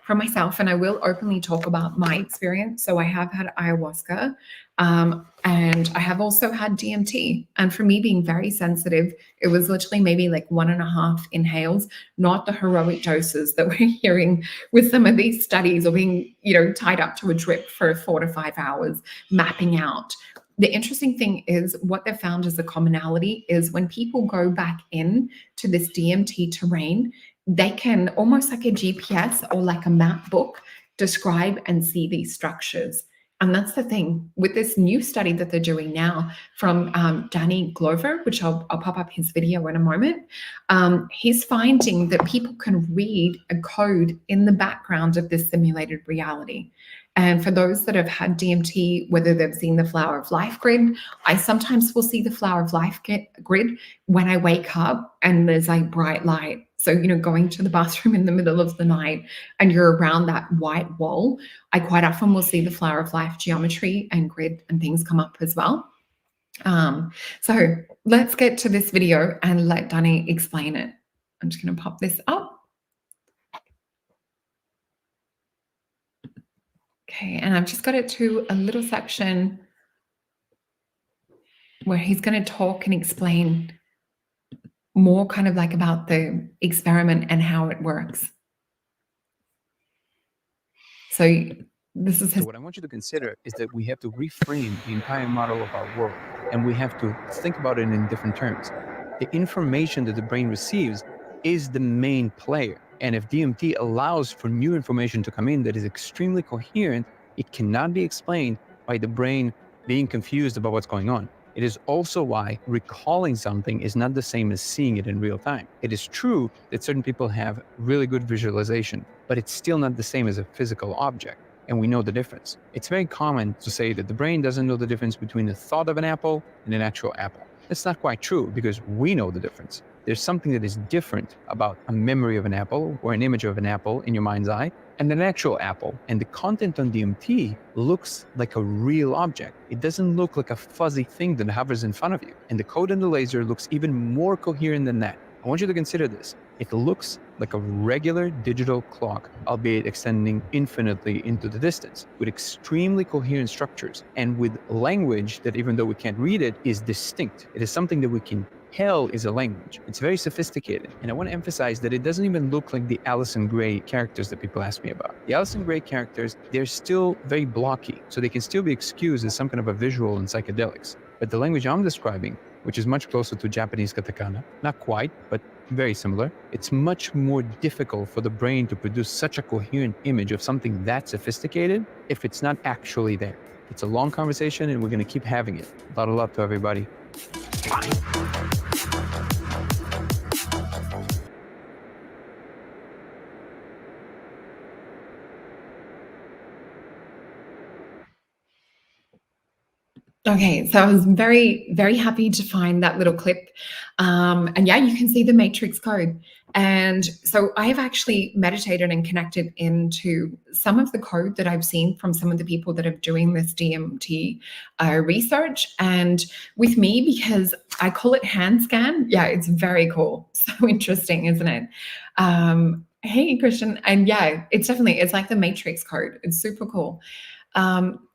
for myself, and I will openly talk about my experience. So I have had ayahuasca, and I have also had DMT. And for me, being very sensitive, it was literally maybe like 1.5 inhales, not the heroic doses that we're hearing with some of these studies, or being, tied up to a drip for 4 to 5 hours, mapping out. The interesting thing is, what they've found as a commonality is when people go back in to this DMT terrain, they can, almost like a GPS or like a map book, describe and see these structures. And that's the thing with this new study that they're doing now from Danny Glover, which I'll pop up his video in a moment. He's finding that people can read a code in the background of this simulated reality. And for those that have had DMT, whether they've seen the Flower of Life grid, I sometimes will see the Flower of Life grid when I wake up and there's like bright light. So, going to the bathroom in the middle of the night and you're around that white wall, I quite often will see the Flower of Life geometry and grid and things come up as well. So let's get to this video and let Danny explain it. I'm just going to pop this up. Okay, and I've just got it to a little section where he's going to talk and explain more kind of like about the experiment and how it works. So this is his. So what I want you to consider is that we have to reframe the entire model of our world, and we have to think about it in different terms. The information that the brain receives is the main player. And if DMT allows for new information to come in that is extremely coherent, it cannot be explained by the brain being confused about what's going on. It is also why recalling something is not the same as seeing it in real time. It is true that certain people have really good visualization, but it's still not the same as a physical object, and we know the difference. It's very common to say that the brain doesn't know the difference between the thought of an apple and an actual apple. That's not quite true, because we know the difference. There's something that is different about a memory of an apple or an image of an apple in your mind's eye and an actual apple. And the content on DMT looks like a real object. It doesn't look like a fuzzy thing that hovers in front of you. And the code on the laser looks even more coherent than that. I want you to consider this. It looks like a regular digital clock, albeit extending infinitely into the distance, with extremely coherent structures and with language that, even though we can't read it, is distinct. It is something that we can tell is a language. It's very sophisticated. And I want to emphasize that it doesn't even look like the Alison Gray characters that people ask me about. The Alison Gray characters, they're still very blocky, so they can still be excused as some kind of a visual in psychedelics. But the language I'm describing, which is much closer to Japanese katakana, not quite, but very similar, it's much more difficult for the brain to produce such a coherent image of something that sophisticated if it's not actually there. It's a long conversation and we're going to keep having it. A lot of love to everybody. Bye. Okay, so I was very, very happy to find that little clip. And yeah, you can see the matrix code. And so I have actually meditated and connected into some of the code that I've seen from some of the people that are doing this DMT research. And with me, because I call it hand scan, yeah, it's very cool. So interesting, isn't it? Hey, Christian. And yeah, it's like the matrix code. It's super cool.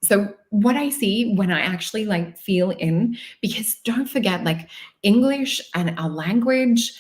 So what I see when I actually like feel in, because don't forget, like English and our language,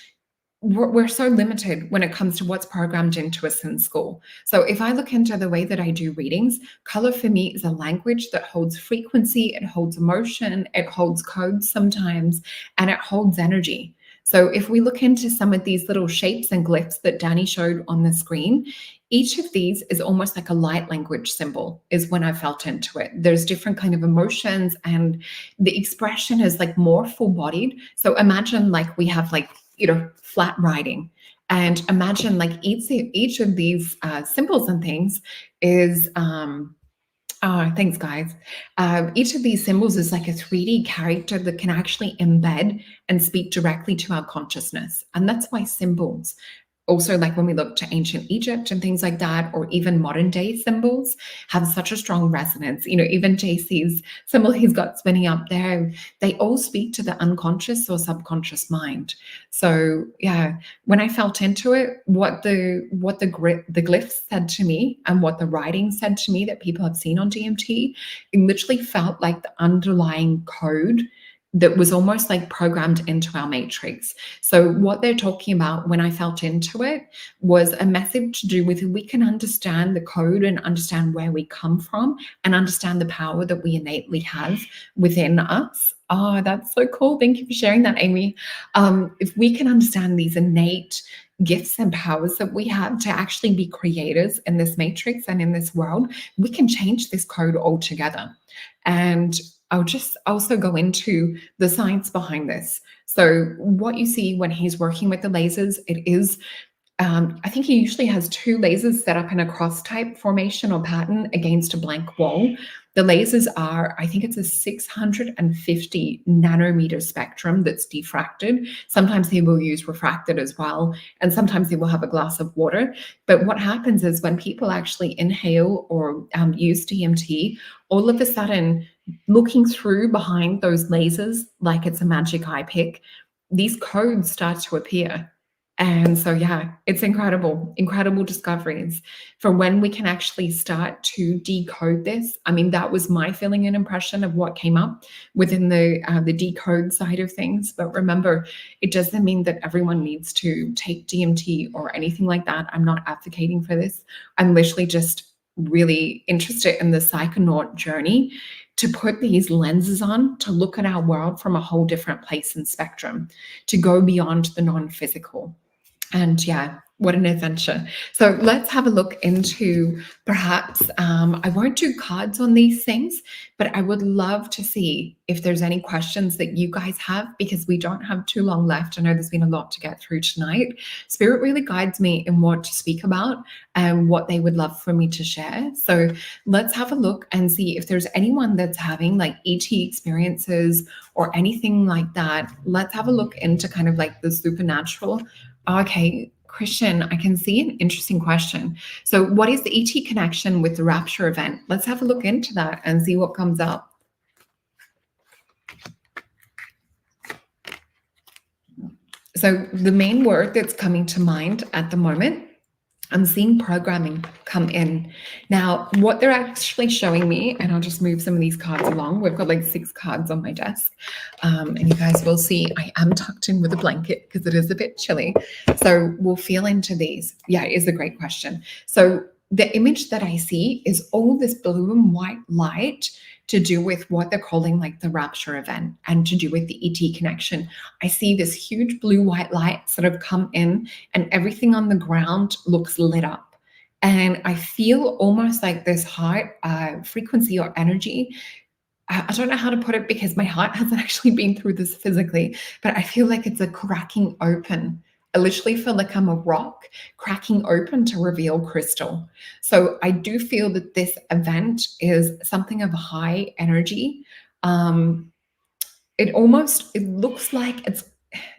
we're so limited when it comes to what's programmed into us in school. So if I look into the way that I do readings, color for me is a language that holds frequency, it holds emotion, it holds codes sometimes, and it holds energy. So if we look into some of these little shapes and glyphs that Danny showed on the screen, each of these is almost like a light language symbol, is when I felt into it. There's different kind of emotions and the expression is like more full-bodied. So imagine like we have like, flat writing. And imagine like each of these symbols and things is, thanks guys. Each of these symbols is like a 3D character that can actually embed and speak directly to our consciousness. And that's why symbols, also like when we look to ancient Egypt and things like that, or even modern day symbols, have such a strong resonance. Even JC's symbol he's got spinning up there, they all speak to the unconscious or subconscious mind. So yeah, when I felt into it, what the glyphs said to me and what the writing said to me that people have seen on DMT, it literally felt like the underlying code that was almost like programmed into our matrix. So what they're talking about when I felt into it was a message to do with, we can understand the code and understand where we come from and understand the power that we innately have within us. Oh, that's so cool. Thank you for sharing that, Amy. If we can understand these innate gifts and powers that we have to actually be creators in this matrix and in this world, we can change this code altogether. And I'll just also go into the science behind this. So what you see when he's working with the lasers, it is, I think he usually has 2 lasers set up in a cross type formation or pattern against a blank wall. The lasers are, I think it's a 650 nanometer spectrum that's diffracted. Sometimes they will use refracted as well, and sometimes they will have a glass of water. But what happens is when people actually inhale or use DMT, all of a sudden, looking through behind those lasers like it's a magic eye pick, these codes start to appear. And so, yeah, it's incredible discoveries for when we can actually start to decode this. I mean, that was my feeling and impression of what came up within the decode side of things. But remember, it doesn't mean that everyone needs to take DMT or anything like that. I'm not advocating for this. I'm literally just really interested in the psychonaut journey to put these lenses on, to look at our world from a whole different place and spectrum, to go beyond the non-physical. And yeah, what an adventure. So let's have a look into perhaps, I won't do cards on these things, but I would love to see if there's any questions that you guys have, because we don't have too long left. I know there's been a lot to get through tonight. Spirit really guides me in what to speak about and what they would love for me to share. So let's have a look and see if there's anyone that's having like ET experiences or anything like that. Let's have a look into kind of like the supernatural. Okay, Christian, I can see an interesting question. So what is the ET connection with the rapture event? Let's have a look into that and see what comes up. So the main word that's coming to mind at the moment, I'm seeing programming come in. Now, what they're actually showing me, and I'll just move some of these cards along. We've got like 6 cards on my desk. And you guys will see I am tucked in with a blanket because it is a bit chilly. So we'll feel into these. Yeah, it is a great question. So the image that I see is all this blue and white light to do with what they're calling like the rapture event and to do with the ET connection. I see this huge blue white light sort of come in and everything on the ground looks lit up. And I feel almost like this high frequency or energy. I don't know how to put it because my heart hasn't actually been through this physically, but I feel like it's a cracking open. I literally feel like I'm a rock cracking open to reveal crystal. So I do feel that this event is something of high energy. It looks like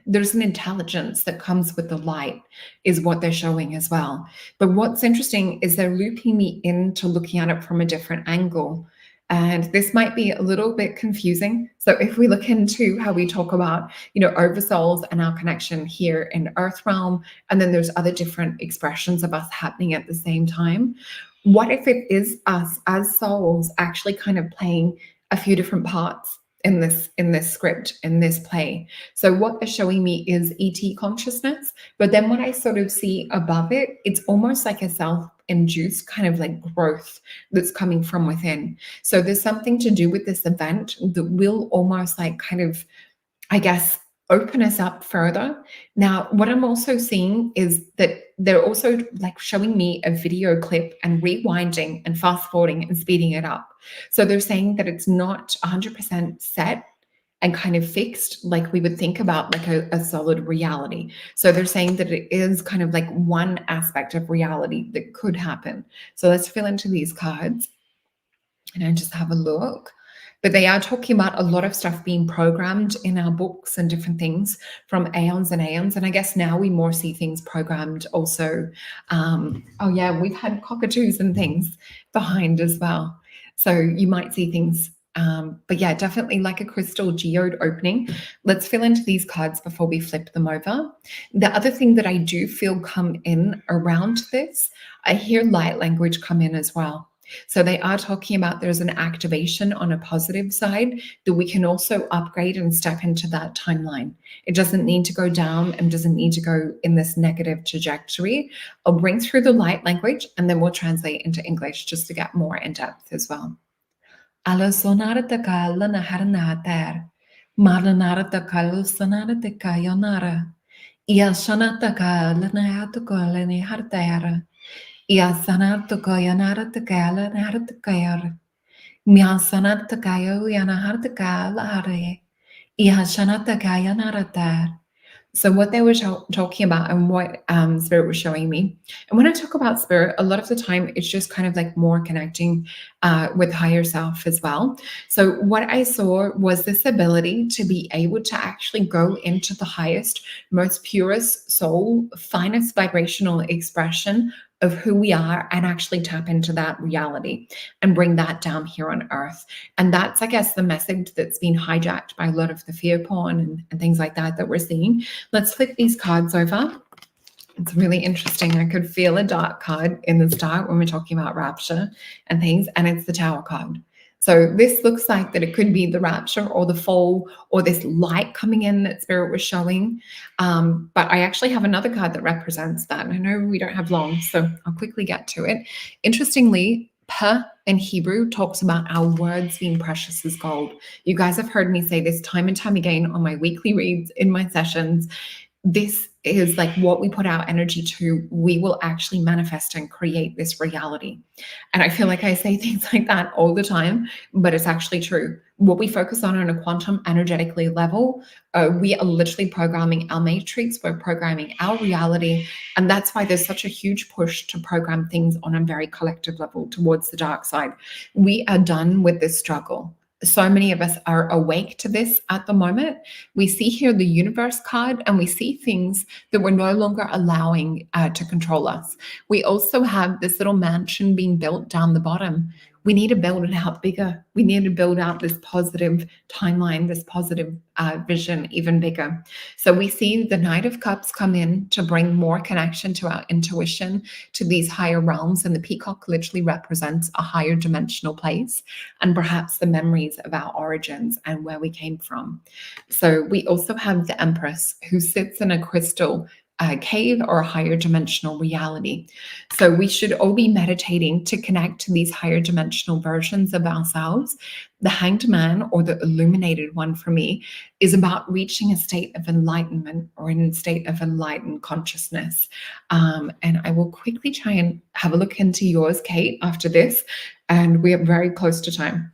there's an intelligence that comes with the light, is what they're showing as well. But what's interesting is they're looping me into looking at it from a different angle. And this might be a little bit confusing. So if we look into how we talk about, oversouls and our connection here in Earth realm, and then there's other different expressions of us happening at the same time. What if it is us as souls actually kind of playing a few different parts in this script, in this play? So what they're showing me is ET consciousness, but then what I sort of see above it, it's almost like a self-induced kind of like growth that's coming from within. So there's something to do with this event that will almost like kind of, I guess, open us up further. Now, what I'm also seeing is that they're also like showing me a video clip and rewinding and fast forwarding and speeding it up. So they're saying that it's not 100% set and kind of fixed like we would think about like a solid reality. So they're saying that it is kind of like one aspect of reality that could happen. So let's fill into these cards and I just have a look. But they are talking about a lot of stuff being programmed in our books and different things from aeons and aeons. And I guess now we more see things programmed also. Oh yeah, we've had cockatoos and things behind as well. So you might see things, but yeah, definitely like a crystal geode opening. Let's fill into these cards before we flip them over. The other thing that I do feel come in around this, I hear light language come in as well. So they are talking about there's an activation on a positive side that we can also upgrade and step into that timeline. It doesn't need to go down and doesn't need to go in this negative trajectory. I'll bring through the light language and then we'll translate into English just to get more in depth as well. Ala sonarata ka lana haranater, marlanarata ka lusanarata ka yonara, ia sanata ka lana hatuko lani hartera. Ia sanarta yanara takala nartakayar. Mia sanarta kayo yana hartakala hare. Ia sanata kaya naratar. So what they were talking about and what Spirit was showing me. And when I talk about Spirit, a lot of the time it's just kind of like more connecting with higher self as well. So what I saw was this ability to be able to actually go into the highest, most purest soul, finest vibrational expression of who we are and actually tap into that reality and bring that down here on earth. And that's, I guess, the message that's been hijacked by a lot of the fear porn and things like that we're seeing. Let's flip these cards over. It's really interesting. I could feel a dark card in the start when we're talking about rapture and things, and it's the Tower card. So this looks like that it could be the rapture or the fall or this light coming in that Spirit was showing. But I actually have another card that represents that. I know we don't have long, so I'll quickly get to it. Interestingly, "Pa" in Hebrew talks about our words being precious as gold. You guys have heard me say this time and time again on my weekly reads, in my sessions. This is like what we put our energy to, we will actually manifest and create this reality. And I feel like I say things like that all the time, but it's actually true. What we focus on a quantum energetically level, we are literally programming our matrix, we're programming our reality. And that's why there's such a huge push to program things on a very collective level towards the dark side. We are done with this struggle. So many of us are awake to this at the moment. We see here the universe card and we see things that we're no longer allowing to control us. We also have this little mansion being built down the bottom. We need to build it out bigger. We need to build out this positive timeline, this positive vision even bigger. So we see the Knight of Cups come in to bring more connection to our intuition, to these higher realms. And the peacock literally represents a higher dimensional place and perhaps the memories of our origins and where we came from. So we also have the Empress who sits in a crystal cave or a higher dimensional reality. So we should all be meditating to connect to these higher dimensional versions of ourselves. The Hanged Man, or the Illuminated One for me, is about reaching a state of enlightenment or in a state of enlightened consciousness. And I will quickly try and have a look into yours, Kate, after this. And we are very close to time.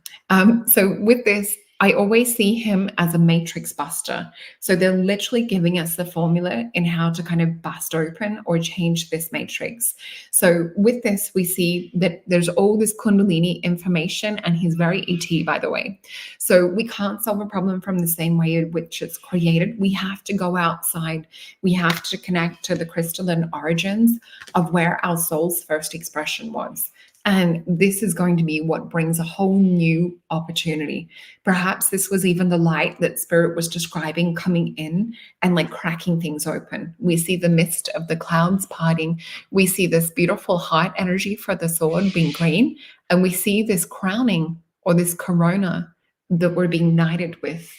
So with this, I always see him as a matrix buster. So they're literally giving us the formula in how to kind of bust open or change this matrix. So with this, we see that there's all this Kundalini information, and he's very ET, by the way. So we can't solve a problem from the same way in which it's created. We have to go outside. We have to connect to the crystalline origins of where our soul's first expression was. And this is going to be what brings a whole new opportunity. Perhaps this was even the light that Spirit was describing coming in and like cracking things open. We see the mist of the clouds parting. We see this beautiful heart energy for the sword being green. And we see this crowning or this corona that we're being knighted with.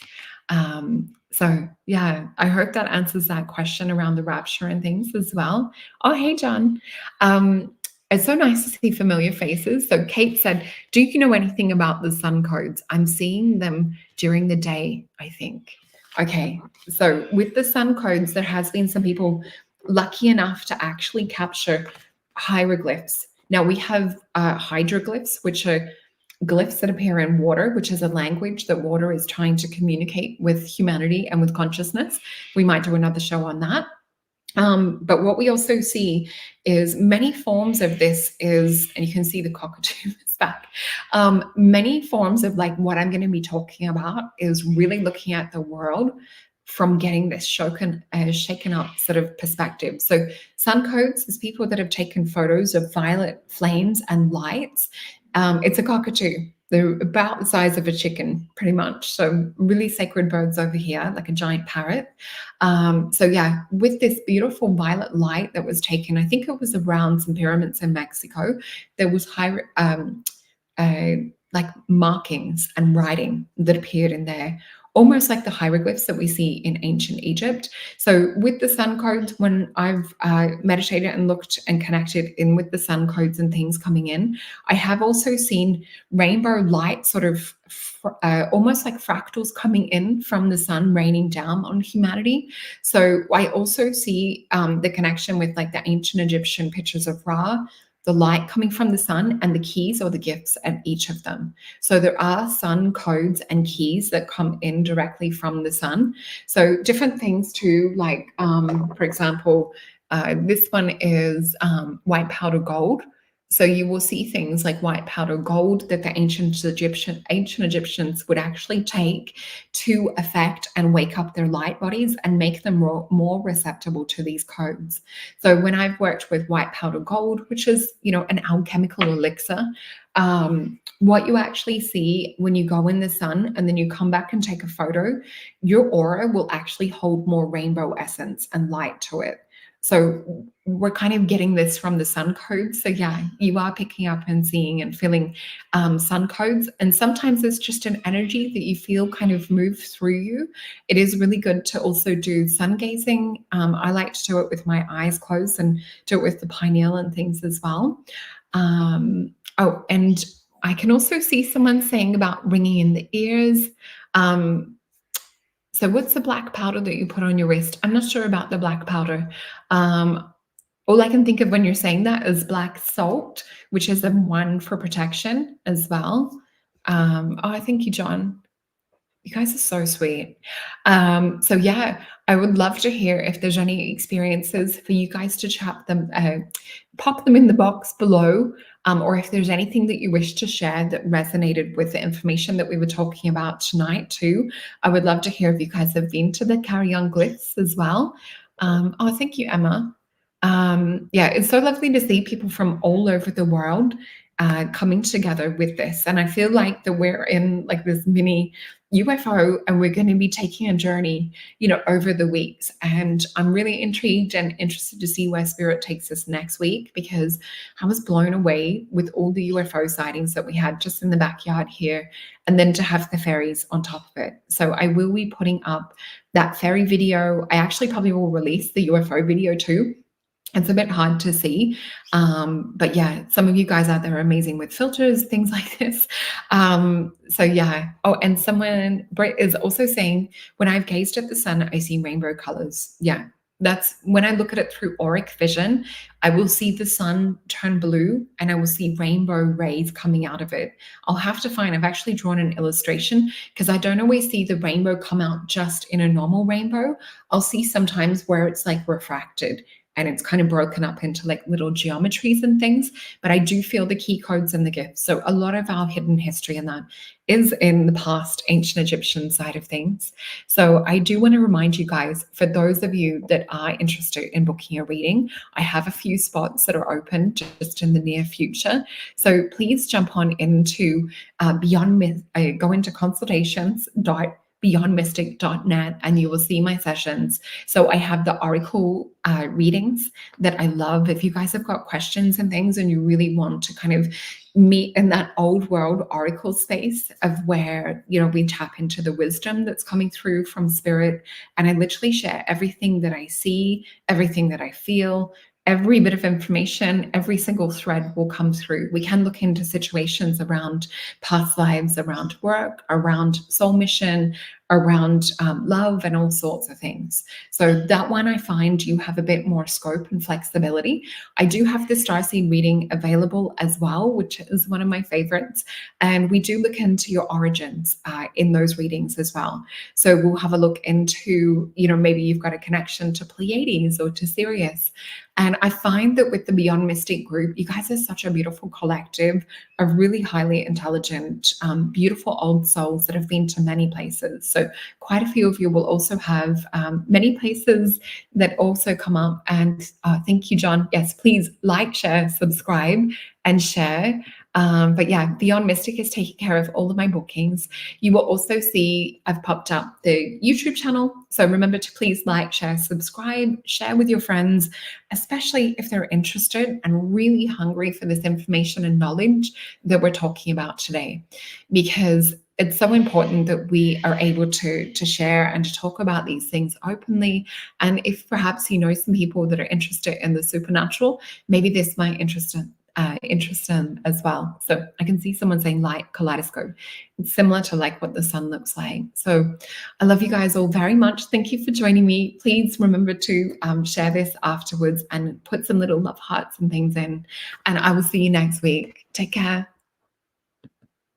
So yeah, I hope that answers that question around the rapture and things as well. Oh, hey, John. It's so nice to see familiar faces. So Kate said, do you know anything about the sun codes? I'm seeing them during the day, I think. Okay, so with the sun codes, there has been some people lucky enough to actually capture hieroglyphs. Now we have hydroglyphs, which are glyphs that appear in water, which is a language that water is trying to communicate with humanity and with consciousness. We might do another show on that. But what we also see is many forms of this is, and you can see the cockatoo is back, many forms of like what I'm going to be talking about is really looking at the world from getting this shaken up sort of perspective. So sun codes is people that have taken photos of violet flames and lights. It's a cockatoo. They're about the size of a chicken, pretty much. So really sacred birds over here, like a giant parrot. So yeah, with this beautiful violet light that was taken, I think it was around some pyramids in Mexico, there was like markings and writing that appeared in there, almost like the hieroglyphs that we see in ancient Egypt. So with the sun codes, when I've meditated and looked and connected in with the sun codes and things coming in, I have also seen rainbow light sort of almost like fractals coming in from the sun raining down on humanity. So I also see the connection with like the ancient Egyptian pictures of Ra, the light coming from the sun, and the keys or the gifts at each of them. So there are sun codes and keys that come in directly from the sun. So different things too, like for example, this one is white powder gold. So you will see things like white powder gold that the ancient Egyptians would actually take to affect and wake up their light bodies and make them more receptible to these codes. So when I've worked with white powder gold, which is, you know, an alchemical elixir, what you actually see when you go in the sun and then you come back and take a photo, your aura will actually hold more rainbow essence and light to it. So we're kind of getting this from the sun codes. So yeah, you are picking up and seeing and feeling sun codes. And sometimes it's just an energy that you feel kind of move through you. It is really good to also do sun gazing. I like to do it with my eyes closed and do it with the pineal and things as well. Oh, and I can also see someone saying about ringing in the ears. So what's the black powder that you put on your wrist? I'm not sure about the black powder. All I can think of when you're saying that is black salt, which is the one for protection as well. Oh, thank you, John. You guys are so sweet. So yeah, I would love to hear if there's any experiences for you guys to chat them, pop them in the box below, or if there's anything that you wish to share that resonated with the information that we were talking about tonight too. I would love to hear if you guys have been to the Carry-On Glyphs as well. Oh, thank you, Emma. Yeah, it's so lovely to see people from all over the world coming together with this. And I feel like that we're in like this mini UFO and we're going to be taking a journey, over the weeks. And I'm really intrigued and interested to see where Spirit takes us next week, because I was blown away with all the UFO sightings that we had just in the backyard here. And then to have the fairies on top of it. So I will be putting up that fairy video. I actually probably will release the UFO video too. It's a bit hard to see. But yeah, some of you guys out there are amazing with filters, things like this. So yeah. Oh, and someone, Brett, is also saying, when I've gazed at the sun, I see rainbow colors. Yeah, that's when I look at it through auric vision, I will see the sun turn blue and I will see rainbow rays coming out of it. I'll have to find, I've actually drawn an illustration because I don't always see the rainbow come out just in a normal rainbow. I'll see sometimes where it's like refracted and it's kind of broken up into like little geometries and things, but I do feel the key codes and the gifts. So a lot of our hidden history in that is in the past ancient Egyptian side of things. So I do want to remind you guys, for those of you that are interested in booking a reading, I have a few spots that are open just in the near future. So please jump on into go into consultations.beyondmystic.net and you will see my sessions. So I have the oracle readings that I love. If you guys have got questions and things and you really want to kind of meet in that old world oracle space of where, we tap into the wisdom that's coming through from Spirit. And I literally share everything that I see, everything that I feel, every bit of information, every single thread will come through. We can look into situations around past lives, around work, around soul mission, around love, and all sorts of things. So that one, I find you have a bit more scope and flexibility. I do have the starseed reading available as well, which is one of my favorites. And we do look into your origins in those readings as well. So we'll have a look into, maybe you've got a connection to Pleiades or to Sirius. And I find that with the Beyond Mystic group, you guys are such a beautiful collective of really highly intelligent, beautiful old souls that have been to many places. So quite a few of you will also have many places that also come up. And thank you, John. Yes, please like, share, subscribe, and share. But yeah, Beyond Mystic is taking care of all of my bookings. You will also see I've popped up the YouTube channel. So remember to please like, share, subscribe, share with your friends, especially if they're interested and really hungry for this information and knowledge that we're talking about today, because it's so important that we are able to share and to talk about these things openly. And if perhaps some people that are interested in the supernatural, maybe this might interest them as well. So I can see someone saying light kaleidoscope. It's similar to like what the sun looks like. So I love you guys all very much. Thank you for joining me. Please remember to share this afterwards and put some little love hearts and things in. And I will see you next week. Take care.